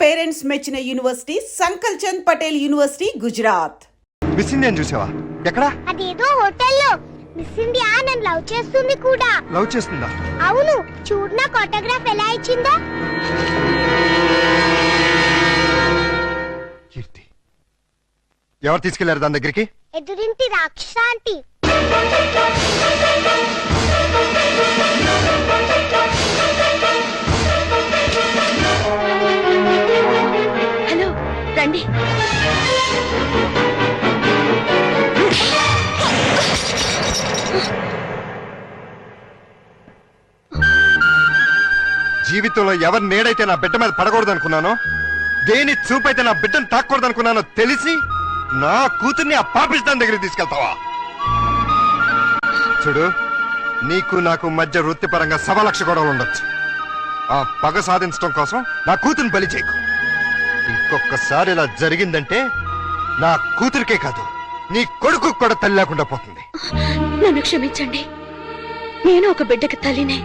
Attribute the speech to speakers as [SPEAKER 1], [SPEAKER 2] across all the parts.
[SPEAKER 1] Parents మెచ్చిన university Sankalchand Patel university Gujarat.
[SPEAKER 2] Miss India చూసావా? ఎక్కడ?
[SPEAKER 3] అదేదో హోటల్లో. మిస్ ఇండియా నన్ను లవ్ చేస్తుంది కూడా.
[SPEAKER 2] లవ్ చేస్తుందా?
[SPEAKER 3] అవును, చూడు నా ఫోటోగ్రాఫ్ ఎలా ఇచ్చిందో.
[SPEAKER 2] కీర్తి ఎవరు తీసుకెళ్లారు దాని దగ్గరికి?
[SPEAKER 3] ఎదురింటి రాక్షస ఆంటీ.
[SPEAKER 4] హలో, రండి.
[SPEAKER 2] జీవితంలో ఎవరి నేడైతే నా బిడ్డ మీద పడకూడదు అనుకున్నానో, దేని చూపైతే నా బిడ్డను తాకూడదు అనుకున్నానో తెలిసి నా కూతుర్ని ఆ పాపిస్తాన్ దగ్గరికి తీసుకెళ్తావా? చూడు, నీకు నాకు మధ్య వృత్తిపరంగా 1,00,000 గొడవలు ఉండొచ్చు. ఆ పగ సాధించడం కోసం నా కూతుర్ని బలి చేయకు. ఇంకొకసారి ఇలా జరిగిందంటే నా కూతురికే కాదు, నీ కొడుకు కూడా తల్లి లేకుండా పోతుంది.
[SPEAKER 4] నన్ను క్షమించండి, నేను ఒక బిడ్డకి తల్లినే.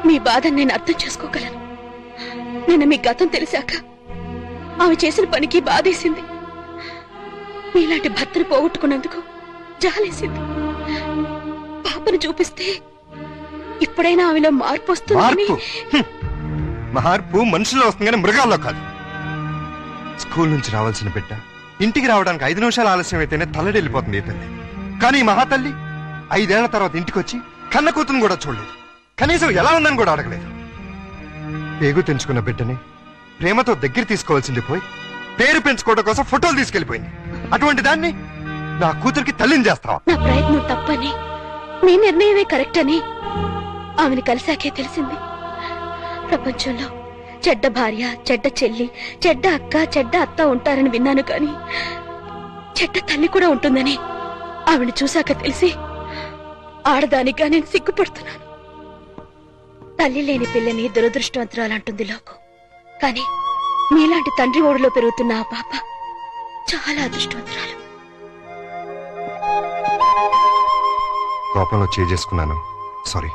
[SPEAKER 4] మీ బాధను నేను అర్థం చేసుకోగలను. నిన్న మీ గతం తెలిసాక ఆమె చేసిన పనికి బాధేసింది. మీలాంటి భర్తను పోగొట్టుకున్నందుకు జాలేసింది. పాపను చూపిస్తే ఇప్పుడైనా ఆమెలో మార్పు వస్తుంది.
[SPEAKER 2] మార్పు మనుషుల్లో వస్తుంది కానీ మృగాల్లో కాదు. స్కూల్ నుంచి రావాల్సిన బిడ్డ ఇంటికి రావడానికి 5 నిమిషాలు ఆలస్యం అయితేనే తల్లడిల్లిపోతుంది ఈ తల్లి. కానీ ఈ మహాతల్లి 5 ఏళ్ల తర్వాత ఇంటికి వచ్చి కన్న కూతురుని కూడా చూడలేదు. కనీసం ఎలా ఉందని కూడా అడగలేదు. పేగు తెంచుకున్న బిడ్డని ప్రేమతో దగ్గర తీసుకోవాల్సింది పోయి పేరు పెంచుకోవడం కోసం ఫోటోలు తీసుకెళ్లిపోయింది. అటువంటి దాన్ని నా కూతురికి తల్లిని చేస్తావా?
[SPEAKER 4] నా ప్రయత్నం తప్పని, మీ నిర్ణయమే కరెక్ట్ అని ఆమెను కలిసాకే తెలిసింది. ప్రపంచంలో చెడ్డ భార్య, చెడ్డ చెల్లి, చెడ్డ అక్క, చెడ్డ అత్త ఉంటారని విన్నాను, కానీ చెడ్డ తల్లి కూడా ఉంటుందని ఆమెను చూశాక తెలిసి ఆడదానిగా నేను సిగ్గుపడుతున్నాను. తల్లి లేని పిల్లని దురదృష్టవంతురాలంటుంది లోకం. కానీ మీలాంటి తండ్రి ఓడిలో పెరుగుతున్న ఆ పాప చాలా అదృష్టవంతురాలు.
[SPEAKER 2] కోపంలో చేసుకున్నాను, సారీ.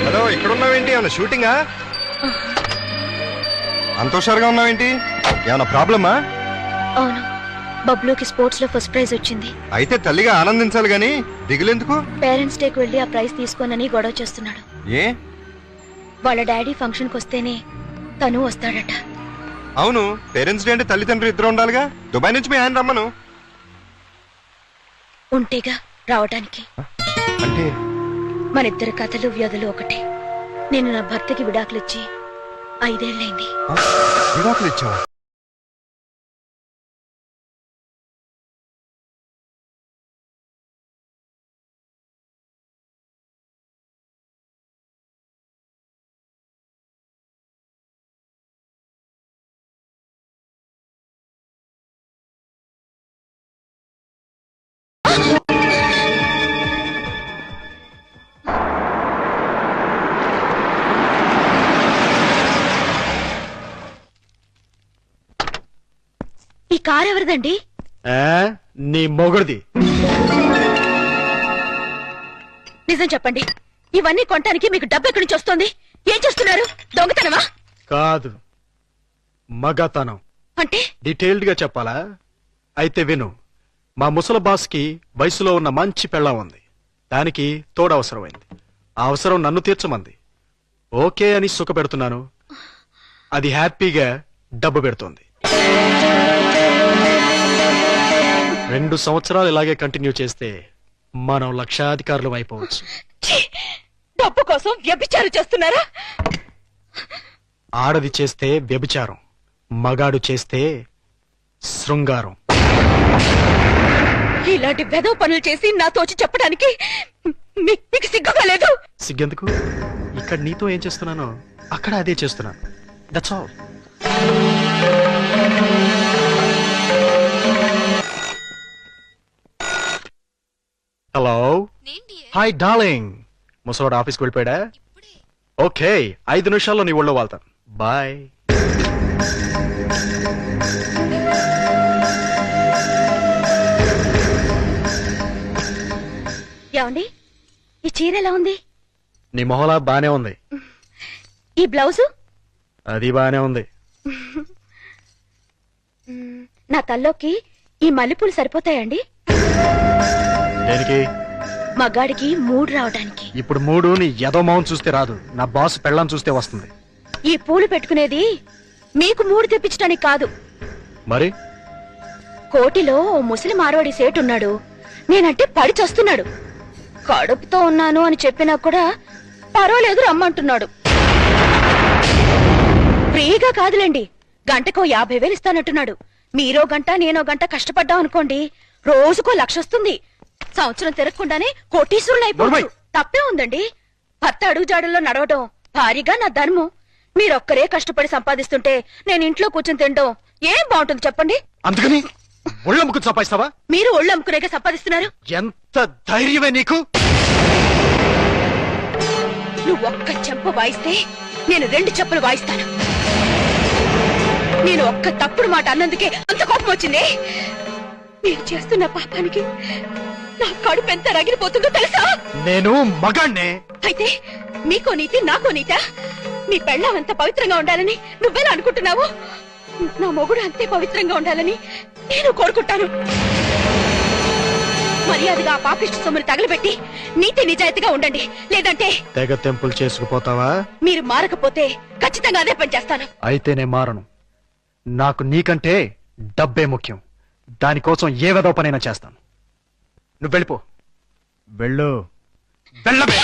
[SPEAKER 2] హలో, ఇక్కడ ఉన్నావేంటి? ఏమన్నా షూటింగా? అంత హుషారుగా ఉన్నావేంటి? ఏమన్నా ప్రాబ్లమా?
[SPEAKER 4] అవును, బబ్లూకి స్పోర్ట్స్ లో ఫస్ట్ ప్రైజ్ వచ్చింది.
[SPEAKER 2] అయితే తల్లిగా ఆనందించాలి గాని దిగులెందుకు?
[SPEAKER 4] పేరెంట్స్ డేకి వెళ్లి ఆ ప్రైజ్ తీసుకోనని గొడవ చేస్తున్నాడు.
[SPEAKER 2] ఏ?
[SPEAKER 4] వాళ్ళ డాడీ ఫంక్షన్ కి వస్తేనే తను వస్తాడట.
[SPEAKER 2] అవును, పేరెంట్స్ డే అంటే తల్లిదండ్రులు ఇద్దరు ఉండాలిగా. దుబాయ్ నుంచి మీ ఆయన రమ్మను.
[SPEAKER 4] ఉంటేగా రావటానికి.
[SPEAKER 2] అంటే
[SPEAKER 4] మనిద్దరి కథలు వ్యాధులు ఒకటే. నేను నా భర్తకి విడాకులిచ్చి 5 ఏళ్లైంది.
[SPEAKER 2] విడాకులు ఇచ్చావా?
[SPEAKER 4] ఈ కార్ ఎవరిదండి?
[SPEAKER 5] నీ మొగుడిది.
[SPEAKER 4] నిజం చెప్పండి, ఇవన్నీ కొనటానికి మీకు డబ్బు ఎక్కడి నుంచి వస్తుంది? ఏం చేస్తున్నారు? దొంగతనమా?
[SPEAKER 5] కాదు, మగతనం.
[SPEAKER 4] అంటే
[SPEAKER 5] డీటెయిల్డ్ గా చెప్పాలా? అయితే విను. మా ముసలి బాస్ కి వయసులో ఉన్న మంచి పెళ్ళం ఉంది. దానికి తోడు అవసరమైంది. ఆ అవసరం నన్ను తీర్చమంది. ఓకే అని సుఖ పెడుతున్నాను. అది హ్యాపీగా డబ్బు పెడుతోంది. 2 సంవత్సరాలు ఇలాగే కంటిన్యూ చేస్తే మనం లక్షాధికారులు అయిపోవచ్చు.
[SPEAKER 4] డబ్బు కోసం వ్యభిచారం చేస్తున్నారా?
[SPEAKER 5] ఆడది చేస్తే వ్యభిచారం, మగాడు చేస్తే శృంగారం.
[SPEAKER 4] ఇలాంటి వెధవ పనులు చేసి నాతోచి చెప్పడానికి మీకు సిగ్గుగా లేదు?
[SPEAKER 5] సిగ్గెందుకు? ఇక్కడ నీతో ఏం చేస్తున్నానో అక్కడ అదే చేస్తున్నాను. That's all. Hello, hi darling. ముసవాడు ఆఫీస్కి వెళ్ళిపోయాడా? ఓకే, 5 నిమిషాల్లో నీ ఒళ్ళో వాళ్తాను. బాయ్.
[SPEAKER 4] చీర ఎలా ఉంది?
[SPEAKER 5] నీ మొహలా బానే ఉంది.
[SPEAKER 4] ఈ బ్లౌజు?
[SPEAKER 5] అది బానే ఉంది.
[SPEAKER 4] నా తల్లోకి ఈ మల్లెపూలు సరిపోతాయండి?
[SPEAKER 5] దేనికి?
[SPEAKER 4] మగాడికి మూడు రావడానికి.
[SPEAKER 5] ఇప్పుడు మూడు నీ ఎదో మౌన్ చూస్తే రాదు, నా బాస్ పెళ్ళం చూస్తే వస్తుంది.
[SPEAKER 4] ఈ పూలు పెట్టుకునేది మీకు మూడు తెప్పించడానికి కాదు.
[SPEAKER 5] మరి
[SPEAKER 4] కోటిలో ఓ ముసలి మార్వాడి సేటున్నాడు. నేనంటే పడి చస్తున్నాడు. కడుపుతో ఉన్నాను అని చెప్పినా కూడా పర్వాలేదు రమ్మంటున్నాడు. ఫ్రీగా కాదులేండి, గంటకో 50,000 ఇస్తానంటున్నాడు. మీరో గంట నేనో గంట కష్టపడ్డాం అనుకోండి, రోజుకో 1,00,000 వస్తుంది. సంవత్సరం తిరగకుండానే కోటీశ్వరులు అయిపోతారు. తప్పే ఉందండి. భర్త అడుగుజాడల్లో నడవడం భారీగా నా ధర్మం. మీరొక్కరే కష్టపడి సంపాదిస్తుంటే నేను ఇంట్లో కూర్చొని తినడం ఏం బాగుంటుంది చెప్పండి?
[SPEAKER 5] అందుకని ఒళ్ళమ్ముకు సంపాదిస్తావా?
[SPEAKER 4] మీరు ఒళ్ళు అమ్ముకునేగా సంపాదిస్తున్నారు.
[SPEAKER 5] ఎంత ధైర్యమే నీకు?
[SPEAKER 4] నువ్వు ఒక్క చెంప వాయిస్తే నేను 2 చెంపలు వాయిస్తాను. నేను ఒక్క తప్పుడు మాట అన్నందుకే అంత కోపం వచ్చింది. నేను చేస్తున్న పాపానికి నా కడుపు ఎంత రగిలిపోతుందో తెలుసా?
[SPEAKER 5] నేను మగాణ్ణే.
[SPEAKER 4] అయితే మీకో నీతి నాకో నీతా? నీ పెళ్ళాం అంత పవిత్రంగా ఉండాలని నువ్వెలా అనుకుంటున్నావు? నా మొగుడు అంతే పవిత్రంగా ఉండాలని నేను కోరుకుంటాను. మర్యాదగా ఆ పాపిష్టి సొమ్ముని తగలబెట్టి నీతి నిజాయితీగా ఉండండి. లేదంటే
[SPEAKER 5] తెగ తెంపులు చేసుకుపోతావా?
[SPEAKER 4] మీరు మారకపోతే ఖచ్చితంగా అదే పని చేస్తాను.
[SPEAKER 5] అయితే నేను మారను. నాకు నీకంటే డబ్బే ముఖ్యం. దానికోసం ఏ వెదో పనైనా చేస్తాను. నువ్వు వెళ్ళిపో. వెళ్ళు. వెళ్ళబే.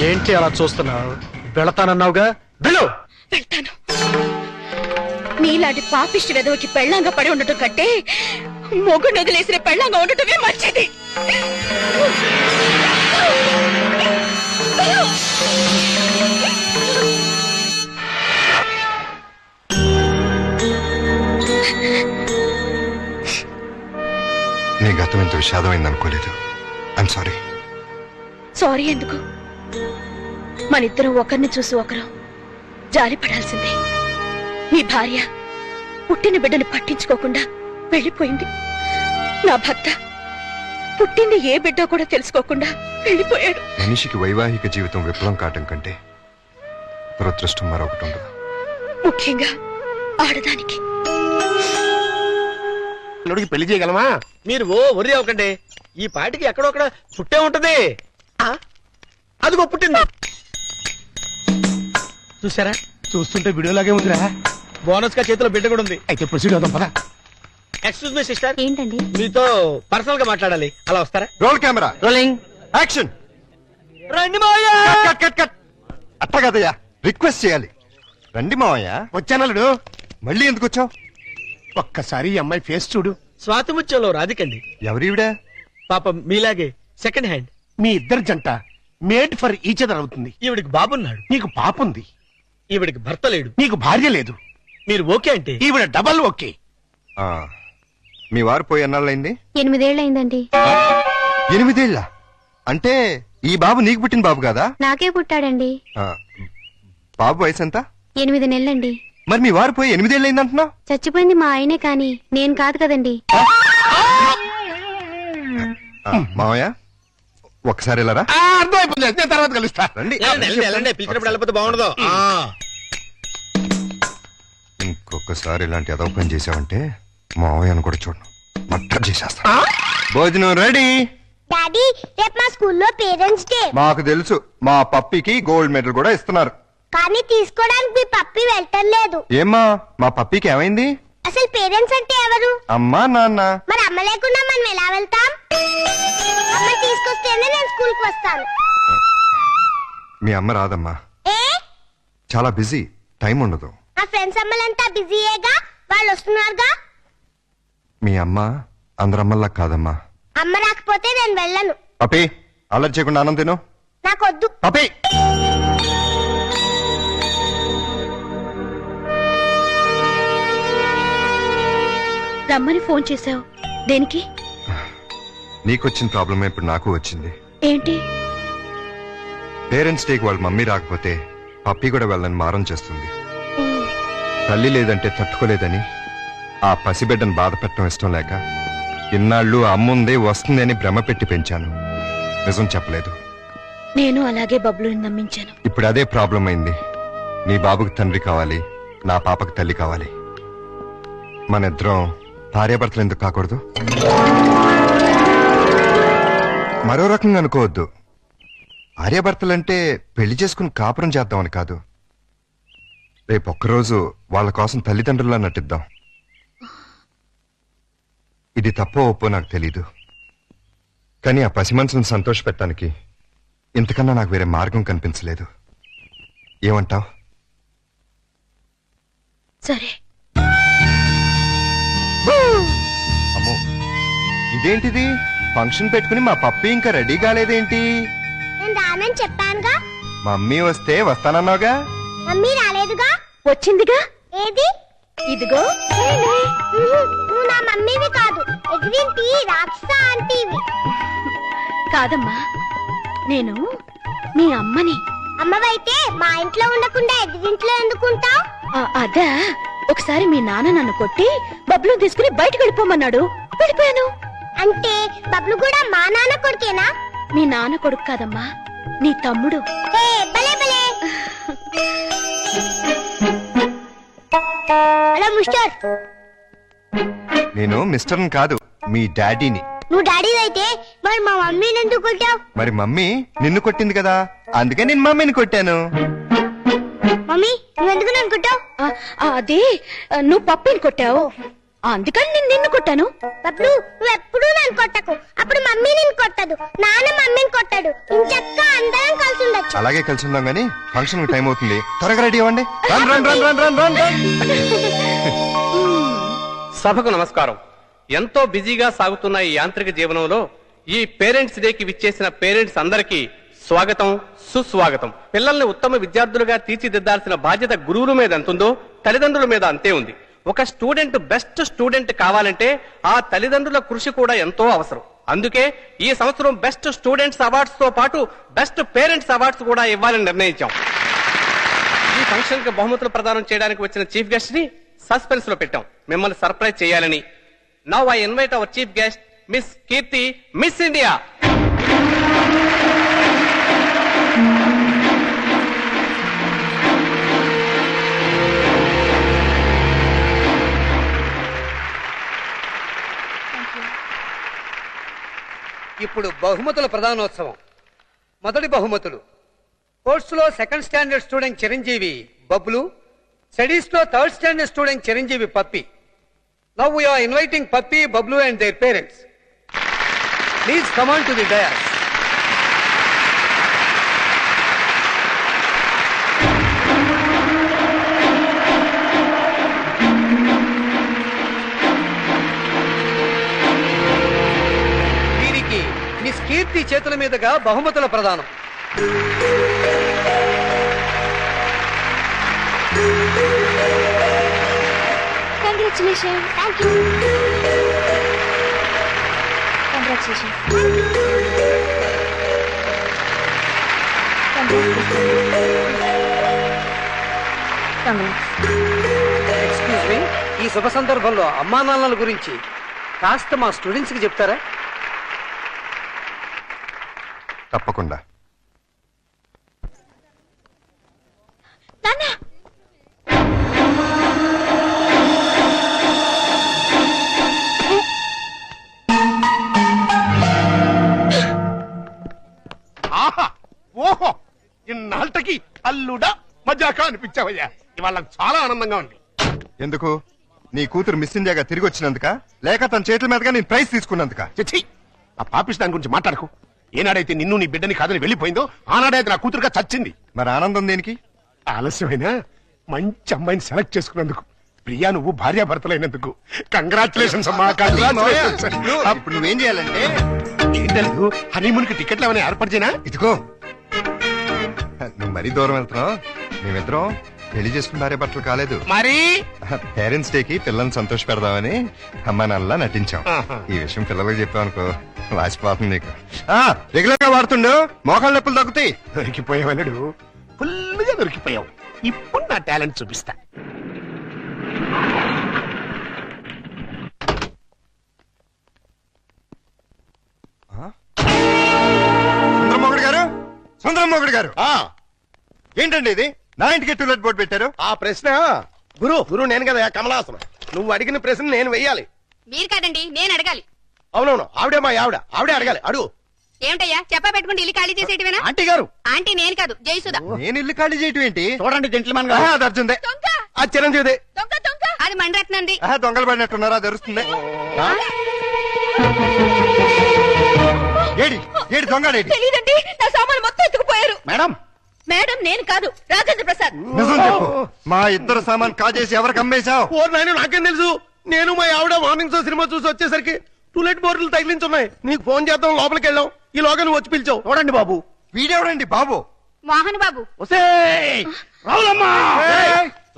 [SPEAKER 5] ఏంటి అలా చూస్తున్నావు? వెళతానన్నావుగా, వెళ్ళు.
[SPEAKER 4] వెళ్తాను. నీలాంటి పాపిష్టి వెదవకి పెళ్ళంగా పడి ఉండటం కంటే మొగుడు వదిలేసిన పెళ్ళంగా ఉండటమే మంచిది.
[SPEAKER 2] నీ గతం ఇంత విషాదమైంది అనుకోలేదు. I'm sorry.
[SPEAKER 4] సారీ ఎందుకు? మనిద్దరం ఒకరిని చూసి ఒకరు జాలి పడాల్సిందే. నీ భార్య పుట్టిన బిడ్డను పట్టించుకోకుండా వెళ్ళిపోయింది. నా భర్త పుట్టింది ఏ బిడ్డ కూడా తెలుసుకోకుండా వెళ్ళిపోయాడు.
[SPEAKER 2] మనిషికి వైవాహిక జీవితం విఫలం కావటం కంటే దురదృష్టం మరొకటి ఉండదు.
[SPEAKER 4] ముఖ్యంగా ఆడదానికి.
[SPEAKER 6] పెళ్లి చేయగలమా?
[SPEAKER 7] మీరు వర్రీ అవ్వకండి. ఈ పాటికి ఎక్కడొక్కడ పుట్టే ఉంటది. అదిగో పుట్టింది. చూసారా?
[SPEAKER 6] చూస్తుంటే వీడియోలాగే ఉందిరా.
[SPEAKER 7] బోనస్ గా చేతిలో బిడ్డ కూడా ఉంది.
[SPEAKER 6] అయితే ప్రొసీడ్ అవుదాం పద.
[SPEAKER 7] ఎక్స్క్యూజ్ మీ సిస్టర్,
[SPEAKER 4] ఏంటండి?
[SPEAKER 7] మీతో పర్సనల్ గా మాట్లాడాలి. అలా వస్తారా?
[SPEAKER 2] Roll camera
[SPEAKER 7] rolling
[SPEAKER 2] action.
[SPEAKER 7] రండి మావయ్య.
[SPEAKER 2] Cut cut cut. అట్ట కదయ్యా, రిక్వెస్ట్ చేయాలి. రండి మావయ్య.
[SPEAKER 6] వచ్చానల్లుడు.
[SPEAKER 2] మళ్ళీ ఎందుకు వచ్చావు?
[SPEAKER 6] ఒక్కసారి ఈ అమ్మాయి ఫేస్ చూడు.
[SPEAKER 7] స్వాతి ముత్యంలో రాధికండి.
[SPEAKER 2] ఎవరివిడా?
[SPEAKER 7] పాపం మీలాగే సెకండ్ హ్యాండ్.
[SPEAKER 6] మీ ఇద్దరు జంట మేడ్ ఫర్ ఈచ్ అదర్ అవుతుంది.
[SPEAKER 7] ఈవిడికి బాబున్నాడు.
[SPEAKER 6] నీకు పాప ఉంది.
[SPEAKER 7] ఈవిడికి భర్త లేడు.
[SPEAKER 6] నీకు భార్య లేదు.
[SPEAKER 7] మీరు ఓకే అంటే
[SPEAKER 6] ఈవిడ డబల్ ఓకే.
[SPEAKER 2] ఆ, మీ వారు పోయి ఎన్నాళ్ళైంది?
[SPEAKER 3] 8 ఏళ్ళైందండి.
[SPEAKER 2] 8 ఏళ్ళ? అంటే ఈ బాబు నీకు పుట్టిన బాబు కాదా?
[SPEAKER 3] నాకే పుట్టాడండి.
[SPEAKER 2] ఆ, బాబు వయసు ఎంత?
[SPEAKER 3] 8 నెలలండి.
[SPEAKER 2] మరి మీ వారు పోయి 8 ఏళ్ళైంది అంటున్నావు?
[SPEAKER 3] చచ్చిపోయింది మా ఆయనే కాని నేను కాదు కదండి.
[SPEAKER 2] మావయ్య ఒకసారి వెళ్ళరా.
[SPEAKER 6] అర్థమైపోతుంది. నేను తర్వాత కలుస్తా.
[SPEAKER 2] రండి.
[SPEAKER 7] వెళ్ళండి. పిలిచినప్పుడు వెళ్ళిపోతే బాగుండదు.
[SPEAKER 2] ఇంకొకసారి ఇలాంటి అదవ పని చేసావంటే మావయ్యను కూడా చూడను, మట్టర్ చేసేస్తా. భోజనం రెడీ.
[SPEAKER 3] డాడీ రేపు మా స్కూల్లో పేరెంట్స్ డే.
[SPEAKER 2] మాకు తెలుసు, మా పప్పికి గోల్డ్ మెడల్ కూడా ఇస్తున్నారు.
[SPEAKER 3] కానీ తీసుకోవడానికి మీ పప్పి వెళ్ళటం.
[SPEAKER 2] ఏమ్మా మా పప్పికి ఏమైంది?
[SPEAKER 3] అసలు పేరెంట్స్ అంటే ఎవరు?
[SPEAKER 2] అమ్మా నాన్న.
[SPEAKER 3] మరి అమ్మ లేకుండా మనం ఎలా వెళ్తాం? అమ్మ తీసుకొస్తేనే నేను స్కూల్ కి వస్తాను.
[SPEAKER 2] మీ అమ్మ రాదమ్మా,
[SPEAKER 3] ఏ?
[SPEAKER 2] చాలా బిజీ, టైం ఉండదు.
[SPEAKER 3] మా ఫ్రెండ్స్ అమ్మలంతా బిజీయేగా, వాళ్ళు వస్తున్నారుగా.
[SPEAKER 2] మీ అమ్మ అందరమ్మల్లా కాదమ్మా.
[SPEAKER 3] అమ్మ రాకపోతే నేను వెళ్ళను.
[SPEAKER 2] పప్పి అలర్ట్ చేయకుండా అన్నం తిను.
[SPEAKER 3] నాకొద్దు.
[SPEAKER 2] పప్పి
[SPEAKER 4] రమ్మని ఫోన్ చేశావు దేనికి?
[SPEAKER 2] నీకొచ్చిన ప్రాబ్లమే ఇప్పుడు నాకు వచ్చింది.
[SPEAKER 4] ఏంటి?
[SPEAKER 2] పేరెంట్స్ డేకి వాళ్ళ మమ్మీ రాకపోతే పప్పి కూడా వెళ్ళని మారం చేస్తుంది. తల్లి లేదంటే తట్టుకోలేదని ఆ పసిబిడ్డను బాధ పెట్టడం ఇష్టం లేక ఇన్నాళ్ళు అమ్ముంది వస్తుంది అని భ్రమ పెట్టి పెంచాను, నిజం చెప్పలేదు.
[SPEAKER 4] నేను అలాగే బబ్లుని నమ్మించాను.
[SPEAKER 2] ఇప్పుడు అదే ప్రాబ్లం అయింది. నీ బాబుకి తండ్రి కావాలి, నా పాపకి తల్లి కావాలి. మన ఇద్దరం భార్యాభర్తలు ఎందుకు కాకూడదు? మరో రకంగా అనుకోవద్దు. భార్యాభర్తలంటే పెళ్లి చేసుకుని కాపురం చేద్దామని కాదు. రేపు ఒక్కరోజు వాళ్ళ కోసం తల్లిదండ్రుల్లా నటిద్దాం. ఇది తప్పో ఒప్పో నాకు తెలీదు, కానీ ఆ పసి మనసును సంతోషపెట్టడానికి ఇంతకన్నా నాకు వేరే మార్గం కనిపించలేదు. ఏమంటావ్?
[SPEAKER 4] సరే.
[SPEAKER 2] అమ్మో, ఇదేంటిది? ఫంక్షన్ పెట్టుకుని మా పప్పి ఇంకా రెడీ కాలేదేంటి?
[SPEAKER 3] నేను రానని చెప్పానుగా.
[SPEAKER 2] మమ్మీ వస్తే వస్తానన్నావుగా.
[SPEAKER 3] మమ్మీ రాలేదుగా.
[SPEAKER 4] వచ్చిందిగా.
[SPEAKER 3] ఏది?
[SPEAKER 4] ఇదిగో.
[SPEAKER 3] నువ్వు నా మమ్మీవి కాదు, ఎదురింటి రాక్షస ఆంటీవి.
[SPEAKER 4] కాదమ్మా, నేను మీ అమ్మని.
[SPEAKER 3] అమ్మవైతే మా ఇంట్లో ఉండకుండా ఎదురింట్లో ఎందుకుంటావు?
[SPEAKER 4] అదా, ఒకసారి మీ నాన్న నన్ను కొట్టి బబ్లు తీసుకుని బయటకు వెళ్ళిపోమన్నాడు, వెళ్ళిపోయాను.
[SPEAKER 3] అంటే బబ్లు కూడా మా నాన్న కొడుకేనా?
[SPEAKER 4] మీ నాన్న కొడుకు కాదమ్మా, నీ తమ్ముడు.
[SPEAKER 3] ఏ, భలే భలే. Hello mister.
[SPEAKER 2] నేను మిస్టర్ని కాదు, మీ డాడీని.
[SPEAKER 3] నువ్వు డాడీ అయితే మరి మా మమ్మీని ఎందుకు కొట్టావు?
[SPEAKER 2] మరి మమ్మీ నిన్ను కొట్టింది కదా, అందుకే నేను మమ్మీని కొట్టాను.
[SPEAKER 3] మమ్మీ నువ్వెందుకు నన్ను కొట్టావు?
[SPEAKER 4] అదే, నువ్వు పప్పిని కొట్టావు, అందుకని నేను నిన్ను కొట్టాను.
[SPEAKER 3] బబ్లు నువ్వు ఎప్పుడూ నన్ను కొట్టకు, అప్పుడు మమ్మీ నిన్ను కొట్టదు, నాన్న మమ్మీని కొట్టాడు. ఇంచక్క అందరం కలిసి ఉండొచ్చు.
[SPEAKER 2] అలాగే కలిసి ఉందాం గానీ ఫంక్షన్ టైం అవుతుంది, త్వరగా రెడీ అవ్వండి. Run run run run run run run.
[SPEAKER 8] సభకు నమస్కారం. ఎంతో బిజీగా సాగుతున్న ఈ యాంత్రిక జీవనంలో ఈ పేరెంట్స్ డేకి విచ్చేసిన పేరెంట్స్ అందరికీ స్వాగతం, సుస్వాగతం. పిల్లల్ని ఉత్తమ విద్యార్థులుగా తీర్చిదిద్దాల్సిన బాధ్యత గురువుల మీద ఎంతుందో తల్లిదండ్రుల మీద అంతే ఉంది. ఒక స్టూడెంట్ బెస్ట్ స్టూడెంట్ కావాలంటే ఆ తల్లిదండ్రుల కృషి కూడా ఎంతో అవసరం. అందుకే ఈ సంవత్సరం బెస్ట్ స్టూడెంట్స్ అవార్డ్స్ తో పాటు బెస్ట్ పేరెంట్స్ అవార్డ్స్ కూడా ఇవ్వాలని నిర్ణయించాం. ఈ ఫంక్షన్ కి బహుమతులు ప్రదానం చేయడానికి వచ్చిన చీఫ్ గెస్ట్ ని సస్పెన్స్ లో పెట్టాం, మిమ్మల్ని సర్ప్రైజ్ చేయాలని. Now I invite our chief guest Miss Keerthi, Miss India.
[SPEAKER 9] ఇప్పుడు బహుమతుల ప్రధానోత్సవం. మొదటి బహుమతులు: స్పోర్ట్స్ లో సెకండ్ స్టాండర్డ్ స్టూడెంట్ చిరంజీవి బబ్లు, స్టడీస్ లో థర్డ్ స్టాండర్డ్ స్టూడెంట్ చిరంజీవి Pappi. Now we are inviting Pappi, Bablu and their parents. Please come on to the dais. వీరికి మిస్ కీర్తి చేతుల మీదుగా బహుమతుల ప్రదానం.
[SPEAKER 4] Congratulation.
[SPEAKER 3] Thank you.
[SPEAKER 4] Congratulation.
[SPEAKER 9] Excuse me, ఈ శుభ సందర్భంలో అమ్మా నాన్నల గురించి కాస్త మా స్టూడెంట్స్ కి చెప్తారా?
[SPEAKER 2] తప్పకుండా.
[SPEAKER 4] నాన్న,
[SPEAKER 6] ఆహా, ఓహో, ఇన్నాళ్ళకి అల్లుడా మజాకా అనిపించావయ్యా. ఇవాళ నాకు చాలా ఆనందంగా ఉంది.
[SPEAKER 2] ఎందుకు? నీ కూతురు మిస్ ఇండియాగా తిరిగి వచ్చినందుక, లేక తన చేతుల మీదుగా నేను ప్రైజ్ తీసుకున్నందుక?
[SPEAKER 6] చచ్చి, ఆ పాపిస్ దాని గురించి మాట్లాడకు. ఏనాడైతే నిన్ను నీ బిడ్డని కాదని వెళ్ళిపోయిందో ఆనాడైతే నా కూతురుగా చచ్చింది.
[SPEAKER 2] మరి ఆనందం దేనికి?
[SPEAKER 6] ఆలస్యమైనా మంచి అమ్మాయిని సెలెక్ట్ చేసుకున్నందుకు. ప్రియా, నువ్వు భార్యాభర్తలైనందుకు కంగ్రాచులేషన్స్ అమ్మా, కంగ్రాచులేషన్స్.
[SPEAKER 2] ఇప్పుడు నువ్వేం చేయాలంటే,
[SPEAKER 6] ఏంటలేదు, హనీమూన్ కి టికెట్లు ఏమైనా ఏర్పాటు చేయనా?
[SPEAKER 2] ఇదిగో నువ్వు మరీ దూరం వెళ్తున్నావు. మేమిద్దరం పెళ్లి చేసుకున్న భార్యాభర్తలు కాలేదు,
[SPEAKER 6] మరి
[SPEAKER 2] పేరెంట్స్ డేకి పిల్లల్ని సంతోష పెడదామని అమ్మా నాన్నలా నటించాం.
[SPEAKER 6] ఆహా.
[SPEAKER 2] ఈ విషయం పిల్లలకు చెప్పావనుకో వాసిపోతుంది నీకు. రెగ్యులర్ గా వాడుతుండు, మోకాళ్ళ నొప్పులు తగ్గుతాయి.
[SPEAKER 6] దొరికిపోయావు, ఫుల్గా దొరికిపోయావు. ఇప్పుడు నా టాలెంట్ చూపిస్తా.
[SPEAKER 2] మొగుడు గారు
[SPEAKER 6] ఆ
[SPEAKER 2] ఏంటండి ఇది నా ఇంటికి టూలెట్ బోర్డు పెట్టారు
[SPEAKER 6] ఆ ప్రశ్న గురు నేను కదా కమలాసన నువ్వు అడిగిన ప్రశ్న నేను వెయ్యాలి.
[SPEAKER 4] మీరు కాదండి నేను అడగాలి.
[SPEAKER 6] అవునవును ఆవిడే మా ఆవిడే అడగాలి. అడుగు.
[SPEAKER 4] ఏమిటయ్యా చెప్పా పెట్టుకుంటే ఇల్లు ఖాళీ చేసేటివేనా?
[SPEAKER 7] ఆంటీ గారు
[SPEAKER 4] ఆంటీ నేను కాదు జయసుధ.
[SPEAKER 2] నేను ఇల్లు ఖాళీ చేయటం ఏంటి?
[SPEAKER 7] చూడండి జెంట్లమెన్
[SPEAKER 2] ఆహా,
[SPEAKER 7] గారు.
[SPEAKER 2] అది అర్జుందే.
[SPEAKER 4] దొంగ
[SPEAKER 6] ఆ చిరంజీవిదే.
[SPEAKER 4] దొంగ దొంగ అది మండరత్నండి.
[SPEAKER 2] ఆహా, దొంగలు పడినట్టున్నారా తెరుస్తుంది. ఏడి ఏడి దొంగడేడి?
[SPEAKER 4] తెలియదండి నా సామాను మొత్తం ఎత్తుకుపోయారు.
[SPEAKER 7] మేడం
[SPEAKER 4] మేడం నేను కాదు రాజేంద్ర ప్రసాద్.
[SPEAKER 2] నిజం చెప్పు. మా ఇద్దరు సామాన్ కాజేసి ఎవరికి అమ్మేశావు?
[SPEAKER 6] ఓ నాయన నాకేం తెలుసు. నేను మా ఆవిడ మార్నింగ్ షో సినిమా చూసి వచ్చేసరికి టూలెట్ బోర్డులు తగిలించున్నాయి. నీకు ఫోన్ చేద్దాం లోపలికి వెళ్ళాం. ఈ లోగా నువ్వు వచ్చి పిలిచావు.
[SPEAKER 7] చూడండి బాబు.
[SPEAKER 2] వీడెవడండి బాబు?
[SPEAKER 4] మోహన్ బాబు.
[SPEAKER 7] ఒసేయ్ రావులమ్మా.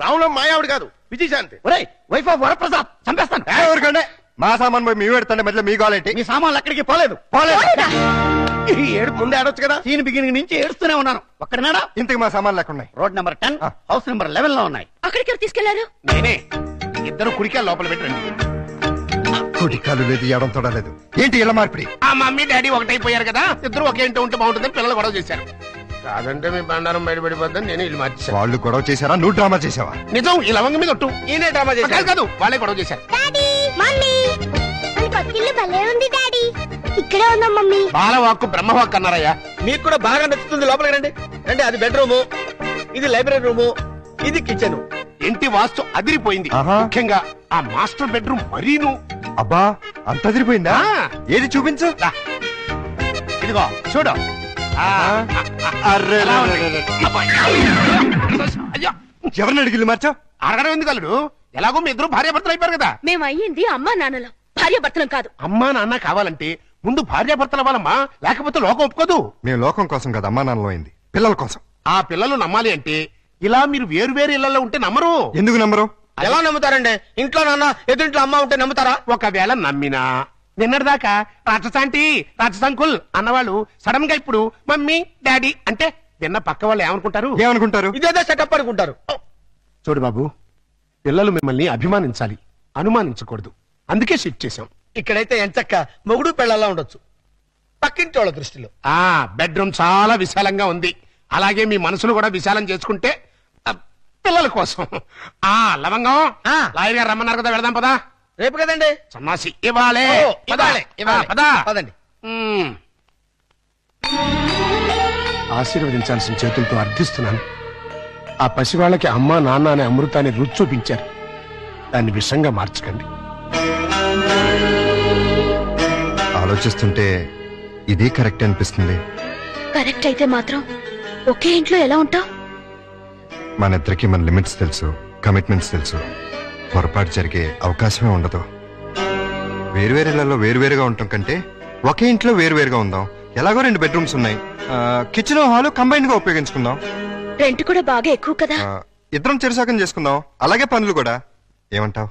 [SPEAKER 6] రావులం మా ఆవిడ కాదు విజయశాంతి.
[SPEAKER 7] ఒరేయ్ వైఫ్ ఆఫ్ వరప్రసాద్ చంపేస్తాను.
[SPEAKER 2] ఎవరికంటే మా సామాన్ పోయి మీ పెడతాండి మధ్యలో మీ గోలేంటి?
[SPEAKER 7] మీ సామాన్లు ఎక్కడికి పోలేదు.
[SPEAKER 6] ఈ ఏడు ముందే ఆడొచ్చు కదా.
[SPEAKER 7] సీన్ బిగినింగ్ నుంచి ఏడుస్తూనే ఉన్నాను. ఒక్కడనాడా?
[SPEAKER 2] ఇంతకు మా సామాన్లు ఎక్కడున్నాయి?
[SPEAKER 7] రోడ్ నెంబర్ 10 హౌస్ నెంబర్ 11 లో ఉన్నాయి.
[SPEAKER 4] అక్కడికి ఎవరు తీసుకెళ్లారు?
[SPEAKER 6] నేనే. ఇద్దరు కుడికాయలు లోపల పెట్టండి.
[SPEAKER 2] కుటికాలు లేదు ఎడం తొడలేదు. ఏంటి ఇలా మార్పిడి?
[SPEAKER 6] ఆ మమ్మీ డాడీ ఒకటైపోయారు కదా, ఇద్దరు ఒకే ఇంట్లో ఉంటే బాగుంటుందని పిల్లలు గొడవ చేశారు. కాదంటే మీ బండారం బయటపడిపోద్దని నేను ఇల్లు మార్చేశాను.
[SPEAKER 2] వాళ్ళు గొడవ చేశారా? నువ్వు డ్రామా చేసావా?
[SPEAKER 6] నిజం ఈ లవంగ మీద ఒట్టు.
[SPEAKER 7] ఈయనే డ్రామా చేశారు.
[SPEAKER 6] కాదు వాళ్ళే గొడవ చేశారు.
[SPEAKER 3] డాడీ మమ్మీ మన కొత్తిల్లు భలే ఉంది డాడీ. ఇక్కడే ఉందా మమ్మీ?
[SPEAKER 6] బాలవాక్కు బ్రహ్మవాక్కు అన్నారయ్యా.
[SPEAKER 7] మీకు కూడా బాగా నచ్చుతుంది. లోపలికి రండి. రండి. అది బెడ్రూమ్, ఇది లైబ్రరీ రూము, ఇది కిచెన్.
[SPEAKER 6] ఇంటి వాస్తు అదిరిపోయింది.
[SPEAKER 2] ఆహా.
[SPEAKER 6] ముఖ్యంగా ఆ మాస్టర్ బెడ్రూమ్ మరీను.
[SPEAKER 2] అబ్బా అంత అదిరిపోయిందా?
[SPEAKER 6] ఆ.
[SPEAKER 2] ఏది చూపించు.
[SPEAKER 6] రా. ఇదిగో చూడు. ఆ,
[SPEAKER 2] అర్రే
[SPEAKER 6] ఎలా ఉంది? అబ్బాయి. అయ్యో,
[SPEAKER 2] ఎవరిని అడిగిల్లు మార్చావు?
[SPEAKER 6] అడగడం ఎందుకు అల్లుడు? ఎలాగో మీ ఇద్దరు భార్యాభర్తలు అయిపోయారు కదా.
[SPEAKER 4] మేము అయ్యింది అమ్మా నాన్నలం భార్య భర్తలం కాదు.
[SPEAKER 6] అమ్మా నాన్న కావాలంటే ముందు భార్యాభర్తలు అవ్వాలమ్మా, లేకపోతే లోకం ఒప్పుకోదు.
[SPEAKER 2] మేము లోకం కోసం కదా అమ్మా నాన్నలో అయింది, పిల్లల కోసం.
[SPEAKER 6] ఆ పిల్లలు నమ్మాలి అంటే ఇలా మీరు వేరు వేరు ఇళ్లలో ఉంటే నమ్మరు.
[SPEAKER 2] ఎందుకు నమ్మరు?
[SPEAKER 7] ఎలా నమ్ముతారండి? ఇంట్లో నాన్న ఎదురింట్లో అమ్మ ఉంటే నమ్ముతారా?
[SPEAKER 6] ఒకవేళ నమ్మినా నిన్నటిదాకా రాక్షసాంటి రాక్షసంకుల్ అన్నవాళ్ళు సడన్ గా ఇప్పుడు మమ్మీ డాడీ అంటే విన్న పక్క వాళ్ళు ఏమనుకుంటారు?
[SPEAKER 2] ఏమనుకుంటారు?
[SPEAKER 7] ఇదేదో సెటప్ అనుకుంటారు.
[SPEAKER 6] చూడు బాబు, పిల్లలు మిమ్మల్ని అభిమానించాలి, అనుమానించకూడదు. అందుకే షిఫ్ట్ చేశాం.
[SPEAKER 7] ఇక్కడైతే ఎంచక్క మొగుడు పెళ్ళలా ఉండొచ్చు. పక్కింటి వాళ్ళ దృష్టిలో
[SPEAKER 6] ఆ బెడ్రూమ్ చాలా విశాలంగా ఉంది. అలాగే మీ మనసును కూడా విశాలం చేసుకుంటే పిల్లల కోసం. ఆ లవంగం
[SPEAKER 7] ఆ.
[SPEAKER 6] లాయర్ గారు రమ్మన్నారు కదా, వెళదాం పదా.
[SPEAKER 7] రేపు కదండి.
[SPEAKER 6] సన్నాసి ఇవ్వాలే.
[SPEAKER 7] ఓ, ఇవ్వాలే, ఇవ్వాలే.
[SPEAKER 6] పదా.
[SPEAKER 7] పదండి.
[SPEAKER 6] ఆశీర్వదించాల్సిన చేతులతో అర్థిస్తున్నాను. ఆ పసివాళ్ళకి అమ్మా నాన్న అనే అమృతాన్ని రుచి చూపించారు. దాన్ని విషంగా మార్చకండి.
[SPEAKER 2] ఆలోచిస్తుంటే ఇదే కరెక్ట్ అనిపిస్తుంది.
[SPEAKER 4] కరెక్ట్ అయితే మాత్రం ఒకే ఇంట్లో ఎలా ఉంటావు?
[SPEAKER 2] మన ఇద్దరికి మన లిమిట్స్ తెలుసు, కమిట్మెంట్స్ తెలుసు. పొరపాటు జరిగే అవకాశమే ఉండదు. వేరువేరేలలో వేరువేరుగా ఉండటం కంటే ఒకే ఇంట్లో వేరువేరుగా ఉందాం. ఎలాగో 2 బెడ్రూమ్స్ ఉన్నాయి. కిచెన్ హాల్ కంబైన్ గా ఉపయోగించుకుందాం.
[SPEAKER 4] రెంట్ కూడా బాగా ఎక్కువ కదా.
[SPEAKER 2] ఇద్దరం చెరుసాకం చేసుకుందాం. అలాగే పనులు కూడా. ఏమంటావ్?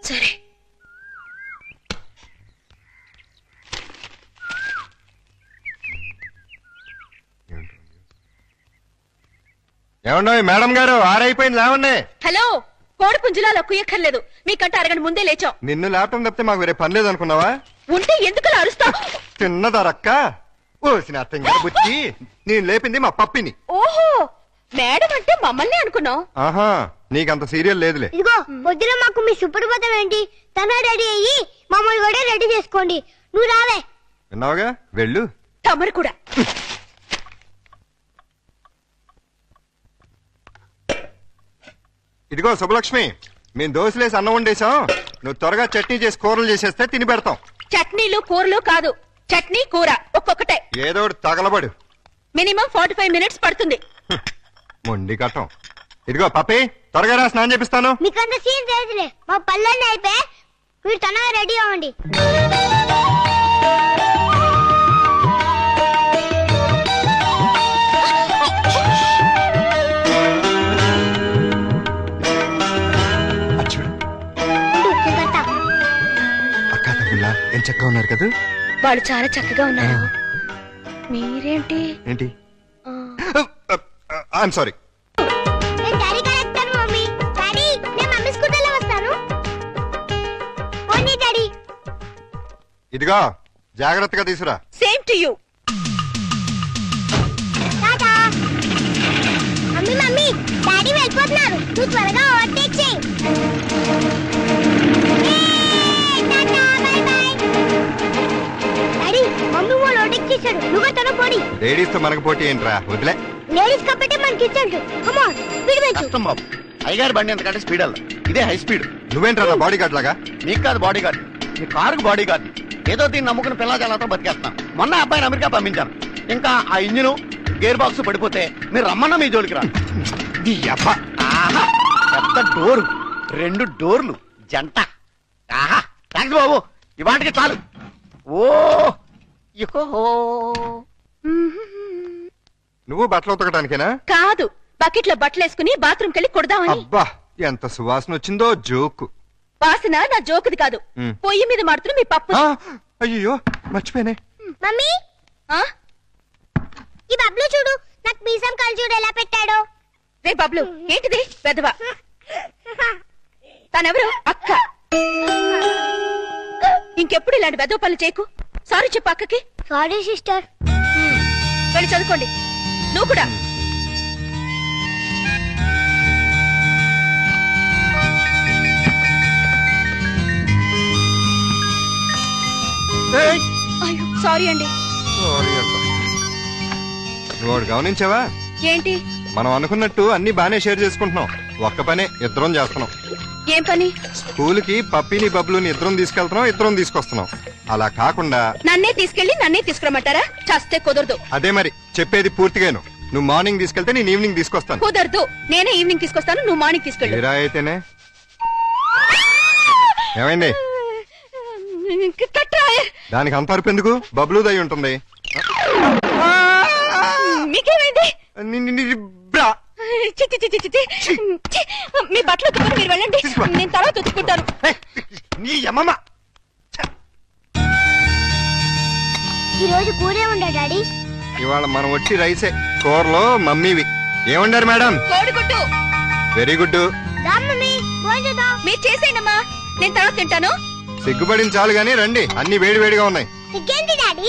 [SPEAKER 4] సరే.
[SPEAKER 2] ఏమన్నా మేడం గారు, ఆరైపోయింది లేవండి.
[SPEAKER 4] హలో, కోడి పుంజులాలో కుయ్యక్కర్లేదు. మీకంటే అరగంట ముందే లేచాం.
[SPEAKER 2] నిన్ను లేపటం తప్పితే మాకు వేరే పని లేదనుకున్నావా?
[SPEAKER 4] ఉంటే ఎందుకు అరుస్తావు?
[SPEAKER 2] తిన్నదారక్క ఓసిన అత్తంగా బుచ్చి. నేను లేపింది మా పప్పిని.
[SPEAKER 4] ఓహో, మేడం అంటే మమ్మల్ని అనుకున్నావు.
[SPEAKER 2] ఆహా, నీకంత సీరియల్ లేదులే.
[SPEAKER 3] ఇదిగో పొద్దున మాకు మీ సుప్రభాతం ఏంటి? తన రెడీ అయ్యి మమ్మల్ని కూడా రెడీ చేసుకోండి. నువ్వు రావే.
[SPEAKER 2] విన్నావుగా, వెళ్ళు.
[SPEAKER 4] తమరు కూడా.
[SPEAKER 2] ఇదిగో శుభలక్ష్మి, మేము దోశలేసి అన్నం వండేశాం. నువ్వు త్వరగా చట్నీ చేసి కూరలు చేసేస్తే తిని పెడతాం.
[SPEAKER 4] చట్నీలు కూరలు కాదు, చట్నీ కూర ఒక్కొక్కటే.
[SPEAKER 2] ఏదో ఒకటి తగలబడు.
[SPEAKER 4] మినిమం 45 మినిట్స్ పడుతుంది.
[SPEAKER 2] మొండి కట్టం. ఇదిగో పప్పి, త్వరగా రా, స్నానం చేపిస్తాను.
[SPEAKER 3] మీకంత సీన్ తెలియదులే. మా పళ్ళన్నీ అయిపోయి మీరు తనగా రెడీ అవ్వండి.
[SPEAKER 2] అచ్చుడు, అక్క తమ్ముళ్ళ ఏం చక్కగా ఉన్నారు కదా?
[SPEAKER 4] వాళ్ళు చాలా చక్కగా ఉన్నారు. మీరేంటి?
[SPEAKER 2] ఏంటి? I'm sorry.
[SPEAKER 3] నేను డాడీ కాడ ఎక్కుతాను మమ్మీ. డాడీ, నేను మమ్మీ స్కూటర్లో వస్తాను. పోనీ డాడీ.
[SPEAKER 2] ఇదిగో జాగ్రత్తగా తీసురా.
[SPEAKER 4] Same to you.
[SPEAKER 3] నువ్వు త్వరగా ఓవర్టేక్ చేయి. డాడీ మమ్మీ వాళ్ళు ఓవర్టేక్ చేశాడు. నువ్వు తన పోడి.
[SPEAKER 2] లేడీస్ తో మనకు పోటీ ఏంట్రా, వదిలే.
[SPEAKER 3] లేడీస్ కాబట్టి మనకి ఇచ్చాడు. కమ్ ఆన్ స్పీడ్ పెంచు.
[SPEAKER 7] కష్టం బాబు, అయ్యగారి బండి ఎంతకంటే స్పీడ్ అల్ల, ఇదే హై స్పీడ్.
[SPEAKER 2] నువ్వేంట్రా నా బాడీ గార్డ్ లాగా?
[SPEAKER 7] నీకు కాదు బాడీ గార్డ్, నీ కారుకు బాడీ గార్డ్. ఏదో దీన్ని నమ్ముకుని పిల్లజాలతో బతికేస్తాం. మొన్న అబ్బాయిని అమెరికా పంపించాను. ఇంకా ఆ ఇంజిన్ గేర్ బాక్స్ పడిపోతే మీరు రమ్మన్నా మీ జోలికి రా.
[SPEAKER 6] నీ అబ్బా.
[SPEAKER 7] ఆహా, పెద్ద డోరు, 2 డోర్లు జంట. ఆహా, థ్యాంక్స్ బాబు, ఇవాటికి చాలు. ఓ ఇకో
[SPEAKER 2] నువ్వు బట్టలు ఉతకడానికేనా?
[SPEAKER 4] కాదు, బకెట్ లో బట్టలేసుకుని బాత్రూమ్ కెళ్ళి కొడదామని.
[SPEAKER 2] అబ్బా ఎంత సువాసన వచ్చిందో. జోకు.
[SPEAKER 4] వాసన నా జోకుది కాదు, పొయ్యి మీద మాడుతున్న మీ పప్పు.
[SPEAKER 2] అయ్యో మర్చిపోయానే.
[SPEAKER 3] మమ్మీ
[SPEAKER 4] ఆ?
[SPEAKER 3] ఈ బబ్లు చూడు, నాకు మీసం కళ్ళు చూడు ఎలా పెట్టాడో.
[SPEAKER 4] రే బబ్లు, ఏంటిది పెద్దవా? తనెవరు? అక్క. ఇంకెప్పుడు ఇలాంటి వెదవ పనులు చేయకు. సారీ చెప్పు అక్కకి.
[SPEAKER 3] Sorry sister.
[SPEAKER 4] వెళ్ళి చదువుకోండి. నువ్వు కూడా. అయ్యో సారీ అండి.
[SPEAKER 2] సారీ అంట. నువ్వు ఒకటి గమనించావా?
[SPEAKER 4] ఏంటి?
[SPEAKER 2] మనం అనుకున్నట్టు అన్ని బానే షేర్ చేసుకుంటున్నాం. ఒక్క పనే ఇద్దరం చేస్తున్నాం.
[SPEAKER 4] ఏం పని?
[SPEAKER 2] స్కూల్ కి పప్పిని బబ్లుని ఇద్దరం తీసుకెళ్తున్నాం, ఇద్దరం తీసుకొస్తున్నాం. అలా కాకుండా
[SPEAKER 4] నన్నే తీసుకెళ్లి నన్నే తీసుకురమ్మంటారా? చస్తే కుదరదు.
[SPEAKER 2] అదే మరి చెప్పేది పూర్తిగాను. నువ్వు మార్నింగ్ తీసుకెళ్తే నేను ఈవినింగ్ తీసుకొస్తాను.
[SPEAKER 4] కుదరదు. నేనే ఈవినింగ్ తీసుకొస్తాను, నువ్వు మార్నింగ్ తీసుకెళ్ళు.
[SPEAKER 2] మీరా అయితేనే. ఏమైంది?
[SPEAKER 4] కట్రాయ్.
[SPEAKER 2] దానికి అంత అరుపు ఎందుకు? బబ్లు దయ ఉంటుంది.
[SPEAKER 4] మీకేమైంది?
[SPEAKER 2] బ్రా.
[SPEAKER 4] చి, చి, చి, చి, చి, చి. చి. మీ బట్టలు ఉతుకుని మీరు వెళ్ళండి, నేను తర్వాత ఉతుక్కుంటాను.
[SPEAKER 2] నీ అమ్మమ్మ.
[SPEAKER 3] ఈ రోజు కూరే ఉండా డాడీ.
[SPEAKER 2] ఇవాళ మనం వచ్చి రైసే. కూరలో మమ్మీవి. ఏమండారు మేడం?
[SPEAKER 4] కోడిగుడ్డు.
[SPEAKER 2] Very good.
[SPEAKER 3] రా మమ్మీ భోజనం.
[SPEAKER 4] మీరు చేసేయండమ్మా, నేను తర్వాత తింటాను.
[SPEAKER 2] సిగ్గుపడిన చాలు గానీ రండి, అన్ని వేడి వేడిగా ఉన్నాయి.
[SPEAKER 3] ఇంకేంటి డాడీ?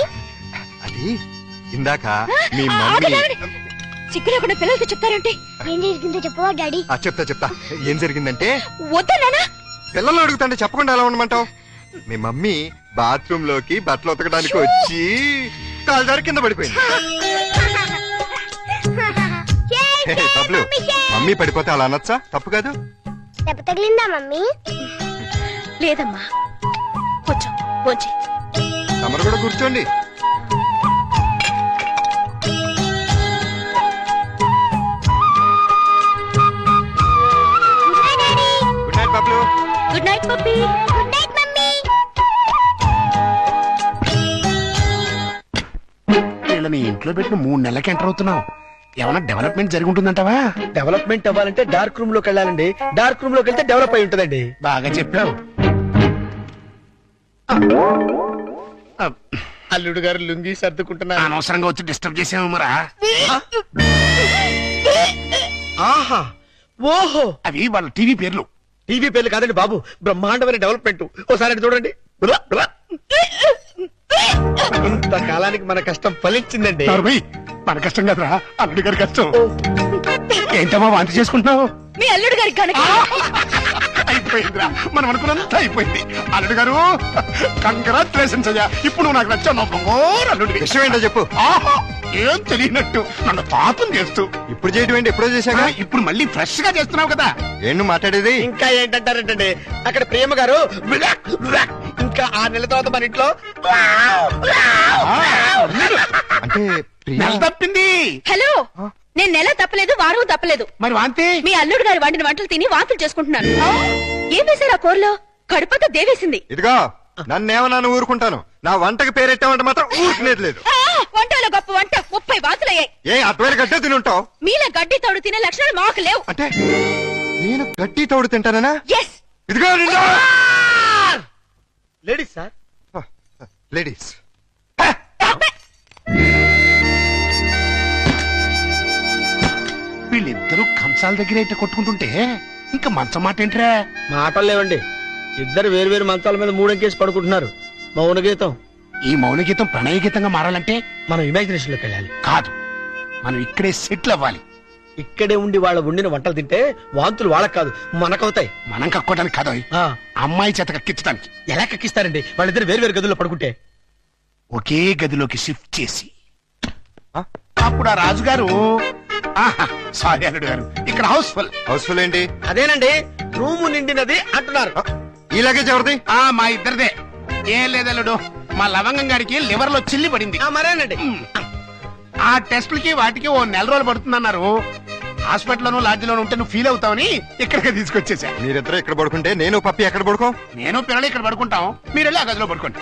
[SPEAKER 2] అది ఇందాక మీ మమ్మీ.
[SPEAKER 4] సిగ్గు లేకుండా పిల్లలకి చెప్తారంటే.
[SPEAKER 3] ఏం జరిగిందో చెప్పవా డాడీ?
[SPEAKER 2] చెప్తా. ఏం జరిగిందంటే,
[SPEAKER 4] వద్దా నాన్న?
[SPEAKER 2] పిల్లలు అడుగుతుంటే చెప్పకుండా ఎలా ఉండమంటావు? మీ మమ్మీ బాత్రూమ్ లోకి బట్టలు ఉతకడానికి వచ్చి కాలు జారి కింద పడిపోయింది. హే, బబ్లు, మమ్మీ పడిపోతే అలా అనొచ్చా? తప్పు కాదు.
[SPEAKER 3] దెబ్బ తగిలిందా మమ్మీ?
[SPEAKER 4] లేదమ్మా, కొంచెం భోంచే.
[SPEAKER 2] తమరు కూడా కూర్చోండి. Good night Bablu.
[SPEAKER 4] Good night Pappi.
[SPEAKER 3] Good night mummy.
[SPEAKER 6] వీళ్ళని ఇంట్లో పెట్టిన 3 నెలలకి ఎంటర్ అవుతున్నావు. ఏమైనా డెవలప్మెంట్ జరిగి ఉంటుందంటావా?
[SPEAKER 7] డెవలప్మెంట్ అవ్వాలంటే డార్క్ రూమ్ లోకి వెళ్ళాలండి. డార్క్ రూమ్ లోకి వెళ్తే డెవలప్ అయి ఉంటుందండి.
[SPEAKER 6] బాగా చెప్పావు.
[SPEAKER 7] అల్లుడు గారు లుంగి సర్దుకుంటున్నారు.
[SPEAKER 6] అనవసరంగా వచ్చి డిస్టర్బ్ చేసాము మరా.
[SPEAKER 7] ఆహా, ఓహో,
[SPEAKER 6] అవి వాళ్ళ టీవీ పేర్లు.
[SPEAKER 7] టీవీ పేర్లు కాదండి బాబు, బ్రహ్మాండమైన డెవలప్మెంట్. ఓసారి అటు చూడండి. బ్రా, బ్రా. ఇంతకాలానికి మన కష్టం ఫలించిందండి.
[SPEAKER 6] నరుబై, మన కష్టం కదరా, అల్లుడు గారి కష్టం. ఏంటమ్మా వాంతి చేసుకుంటున్నావు?
[SPEAKER 4] మీ అల్లుడు గారికి కనుక
[SPEAKER 6] అయిపోయిందిరా, మనం అనుకున్నంత అయిపోయింది. అల్లుడు గారు కంగ్రాచులేషన్స్ అయ్యా. ఇప్పుడు నువ్వు నాకు నచ్చావు. అల్లుడి
[SPEAKER 2] విషయం ఏంటో చెప్పు.
[SPEAKER 6] ఆహా, ఏం తెలియనట్టు నన్ను పాపం చేస్తూ
[SPEAKER 2] ఇప్పుడు చేయటం ఏంటి? ఎప్పుడో చేశాగా.
[SPEAKER 6] ఇప్పుడు మళ్ళీ ఫ్రెష్ గా చేస్తున్నావు కదా.
[SPEAKER 2] ఏం నువ్వు మాట్లాడేది?
[SPEAKER 7] ఇంకా ఏంటంటారంటే అక్కడ ప్రేమ గారు ఇంకా 6 నెలల తర్వాత మన ఇంట్లో
[SPEAKER 2] అంటే ప్రియా-
[SPEAKER 6] నెల తప్పింది.
[SPEAKER 4] హలో, నేను నెల తప్పలేదు, వారం తప్పలేదు.
[SPEAKER 6] మరి వాంతి
[SPEAKER 4] మీ అల్లుడు గారు వండిన వంటలు తిని వాంతులు చేసుకుంటున్నాను. ఏం వేశారు ఆ కూరలో? కడుపంతా దేవేసింది.
[SPEAKER 2] ఇదిగో నన్నేమన్నా ఊరుకుంటాను, నా వంటకి పేరెట్టామంటే మాత్రం ఊరుకునేది లేదు.
[SPEAKER 4] వంటలో గొప్ప వంట 30 వాంతులయ్యాయి.
[SPEAKER 2] ఏ అటువైపు గడ్డే తిని ఉంటావు?
[SPEAKER 4] మీలా గడ్డి తోడు తినే లక్షణాలు మాకు లేవు.
[SPEAKER 2] అంటే నేను గడ్డి తోడు తింటానా?
[SPEAKER 4] ఎస్.
[SPEAKER 2] ఇదిగో
[SPEAKER 7] లేడీస్ సార్.
[SPEAKER 2] లేడీస్.
[SPEAKER 6] వీళ్ళిద్దరూ కంచాల దగ్గర అయితే కొట్టుకుంటుంటే ఇంకా మంచం మాట ఏంట్రా?
[SPEAKER 7] మాటలు లేవండి, ఇద్దరు వేరు వేరు మంచాల మీద 3 అంకేసి పడుకుంటున్నారు. మౌన గీతం.
[SPEAKER 6] ఈ మౌన గీతం ప్రణయ గీతంగా మారాలంటే
[SPEAKER 7] మనం ఇమాజినేషన్ లోకి వెళ్ళాలి.
[SPEAKER 6] కాదు, మనం ఇక్కడే సెటిల్ అవ్వాలి.
[SPEAKER 9] ఇక్కడే ఉండి వాళ్ళ వండిన వంటలు తింటే వాంతులు వాళ్ళకి కాదు మనకవుతాయి.
[SPEAKER 6] మనం కక్కోవడానికి కాదు,
[SPEAKER 9] ఆ,
[SPEAKER 6] అమ్మాయి చేత కక్కించడానికి.
[SPEAKER 9] ఎలా కక్కిస్తారండి వాళ్ళిద్దరు వేరు వేరు గదుల్లో పడుకుంటే?
[SPEAKER 6] ఒకే గదిలోకి షిఫ్ట్ చేసి
[SPEAKER 2] ఆ?
[SPEAKER 6] అప్పుడు ఆ రాజుగారు సారీ అల్లుడు గారు, ఇక్కడ హౌస్ఫుల్.
[SPEAKER 2] హౌస్ఫుల్ ఏంటి?
[SPEAKER 9] అదేనండి రూము నిండినది అంటున్నారు.
[SPEAKER 2] ఈ లగేజ్ ఎవరిది?
[SPEAKER 6] మా ఇద్దరిదే. ఏం లేదల్లుడు, మా లవంగం గారికి లివర్ లో చిల్లి పడింది.
[SPEAKER 9] మరేనండి
[SPEAKER 6] ఆ టెస్టులకి వాటికి ఓ నెల రోజులు పడుతుందన్నారు. హాస్పిటల్లోనూ లాడ్జిలోనూ ఉంటే నువ్వు ఫీల్ అవుతావని ఇక్కడికి తీసుకొచ్చేసా.
[SPEAKER 2] మీరిద్దరు ఇక్కడ పడుకుంటే నేను పప్పి ఎక్కడ పడుకో?
[SPEAKER 6] నేను పిల్లలు ఇక్కడ పడుకుంటాం, మీరు వెళ్ళి ఆ గదిలో పడుకోండి.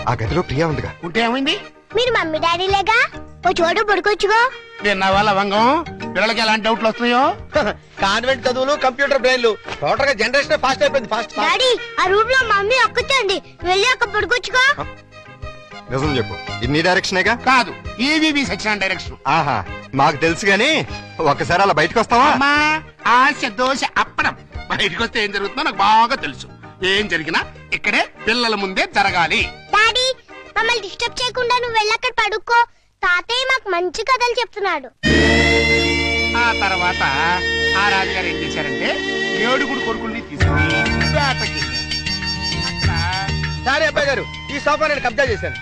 [SPEAKER 2] ఆ గదిలో ప్రియా ఉందిగా.
[SPEAKER 6] ఉంటే ఏమైంది?
[SPEAKER 3] మీరు మమ్మీ డాడీలేగా, ఓ చోటు పడుకోవచ్చుగా.
[SPEAKER 6] విన్నావా లవంగం, పిల్లలకి ఎలాంటి డౌట్లు వస్తున్నాయో?
[SPEAKER 9] కాన్వెంట్ చదువులు కంప్యూటర్ బ్రెయిన్లు టోటల్ గా జనరేషన్ ఫాస్ట్ అయిపోయింది. ఫాస్ట్
[SPEAKER 3] డాడీ ఆ రూమ్ లో మమ్మీ ఒక్కచండి, వెళ్ళి అక్కడ పడుకోవచ్చుగా.
[SPEAKER 2] నిజం చెప్పు, ఇన్ని డైరెక్షనేగా?
[SPEAKER 6] కాదు, ఈవీవి సెక్షన్ డైరెక్షన్.
[SPEAKER 2] ఆహా, మాకు తెలుసు గాని ఒక్కసారి అలా బయటకు వస్తావా?
[SPEAKER 6] అమ్మా ఆశ దోశ అప్పడం. బయటకు వస్తే ఏం జరుగుతుందో నాకు బాగా తెలుసు. ఏం జరిగినా ఇక్కడే పిల్లల ముందే జరగాలి.
[SPEAKER 3] డాడీ మమ్మల్ని డిస్టర్బ్ చేయకుండా నువ్వు వెళ్ళి అక్కడ పడుకో. తాతయ్య మాకు మంచి కథలు చెప్తున్నాడు.
[SPEAKER 6] ఆ తర్వాత ఆ రాజుగారు ఏం చేశారంటే 7 కొడుకుల్ని తీసుకుని వేటకి
[SPEAKER 9] సరే అబ్బాయి గారు, ఈ సోఫా నేను కబ్జా చేశాను.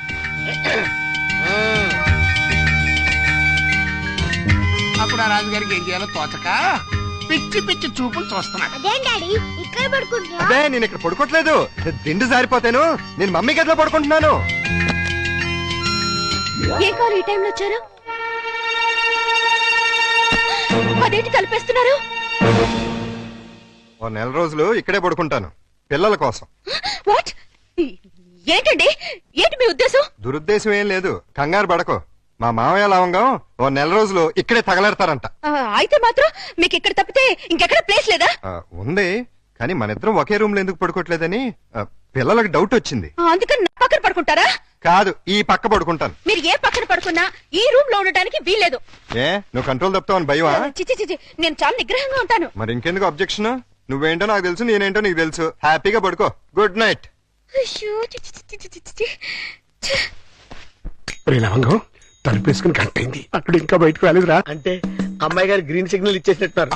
[SPEAKER 6] అప్పుడు ఆ రాజుగారికి ఏం చేయాలో తోచక పిచ్చి పిచ్చి చూపులు చూస్తున్నాడు.
[SPEAKER 3] అదేం డాడీ ఇక్కడ పడుకుంటున్నా?
[SPEAKER 2] అదే నేను ఇక్కడ పడుకోవట్లేదు, దిండు జారిపోతాను. నేను మమ్మీ గదిలో పడుకుంటున్నాను.
[SPEAKER 4] ఏ కారు ఈ టైంలో వచ్చారు? అదేంటి తలపేస్తున్నారు?
[SPEAKER 2] ఓ నెల రోజులు ఇక్కడే పడుకుంటాను పిల్లల కోసం.
[SPEAKER 4] వాట్? ఏంటండి, ఏంటి మీ ఉద్దేశం?
[SPEAKER 2] దురుద్దేశం ఏం లేదు, కంగారు పడకో. మా మామయ్య లవంగం ఓ నెల రోజులు ఇక్కడే తగలెడతారంట.
[SPEAKER 4] అయితే మాత్రం మీకు ఇక్కడ తప్పితే ఇంకెక్కడ ప్లేస్ లేదా?
[SPEAKER 2] ఉంది, కానీ మన ఇద్దరం ఒకే రూమ్ లో ఎందుకు పడుకోవట్లేదని పిల్లలకు డౌట్ వచ్చింది.
[SPEAKER 4] అందుకని నా పక్కన పడుకుంటారా?
[SPEAKER 2] కాదు, ఈ పక్క పడుకుంటాను.
[SPEAKER 4] మీరు ఏ పక్కన పడుకున్నా ఈ రూమ్ లో ఉండటానికి వీల్లేదు.
[SPEAKER 2] ఏ నువ్వు కంట్రోల్ తప్పుతావని భయమా?
[SPEAKER 4] చిచి చిచి, నేను చాలా నిగ్రహంగా ఉంటాను.
[SPEAKER 2] మరి ఇంకెందుకు అబ్జెక్షన్? నువ్వేంటో నాకు తెలుసు, నేనేంటో నీకు తెలుసు. హ్యాపీగా పడుకో. Good night.
[SPEAKER 4] అయ్యో, చి, చి, చి, చి, చి, చి.
[SPEAKER 6] లవంగం తలుపేసుకుని కట్టయింది, అక్కడ ఇంకా బయటకు వెళ్ళదురా.
[SPEAKER 9] అంటే అమ్మాయి గారు గ్రీన్ సిగ్నల్ ఇచ్చేసినట్టున్నారు.